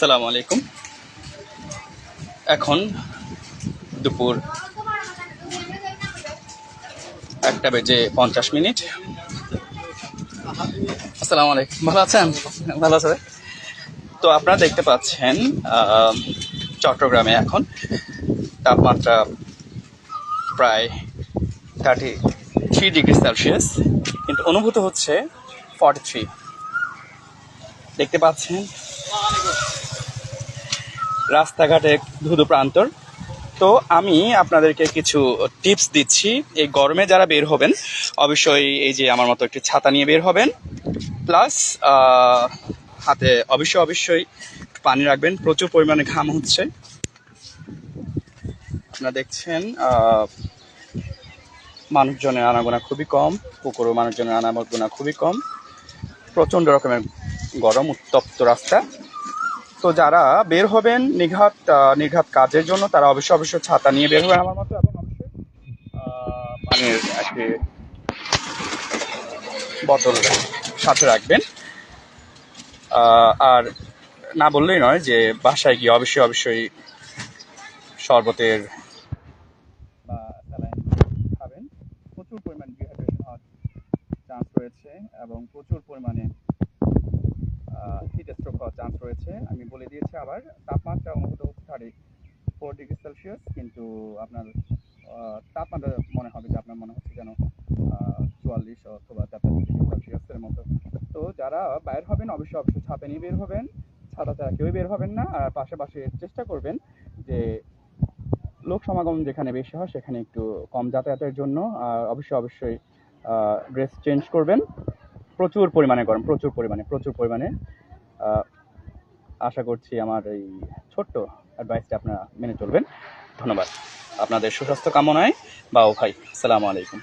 আসসালামু আলাইকুম। এখন দুপুর 1:50 আসসালামু আলাইকুম, ভালো আছেন? ভালো আছে। তো আপনারা দেখতে পাচ্ছেন চট্টগ্রামে এখন তাপমাত্রা প্রায় 33°C, কিন্তু অনুভূত হচ্ছে 43। দেখতে পাচ্ছেন রাস্তাঘাটে ধুধু প্রান্তর। তো আমি আপনাদেরকে কিছু টিপস দিচ্ছি। এই গরমে যারা বের হবেন অবশ্যই এই যে আমার মতো একটি ছাতা নিয়ে বের হবেন, প্লাস হাতে অবশ্যই পানি রাখবেন। প্রচুর পরিমাণে ঘাম হচ্ছে, আপনারা দেখছেন। মানুষজনের আনাগোনা খুবই কম, পুকুরও মানুষজনের আনাগোনা খুবই কম। প্রচণ্ড রকমের গরম, উত্তপ্ত রাস্তা। তো যারা বের হবেন নির্ঘাত কাজের জন্য তারা অবশ্যই ছাতা নিয়ে বের হবেন আমার মতো, এবং অবশ্যই পানির একটি বোতল সাথে রাখবেন। আর না বললেই নয় যে বাসায় গিয়ে অবশ্যই শরবতের বা স্যালাইন খাবেন। প্রচুর পরিমাণে ডিহাইড্রেশন হওয়ার চান্স রয়েছে এবং প্রচুর পরিমাণে হিট স্ট্রোক হওয়ার চান্স রয়েছে। আমি বলে দিয়েছি আবার, তাপমাত্রা অনুভূত হচ্ছে 34°C, কিন্তু আপনার তাপমাত্রা মনে হবে যে আপনার মনে হচ্ছে যেন 44 অথবা 43°C মতো। তো যারা বাইর হবেন অবশ্যই ছাতা নিয়ে বের হবেন, ছাতা ছাড়া কেউই বের হবেন না। আর পাশাপাশি চেষ্টা করবেন যে লোক সমাগম যেখানে বেশি হয় সেখানে একটু কম যাতায়াতের জন্য। আর অবশ্যই ড্রেস চেঞ্জ করবেন। প্রচুর পরিমাণে গরম, প্রচুর পরিমাণে। আশা করছি আমার এই ছোট্ট অ্যাডভাইসটা আপনারা মেনে চলবেন। ধন্যবাদ আপনাদের সুস্বাস্থ্য কামনায়। বাও ভাই, আসসালামু আলাইকুম।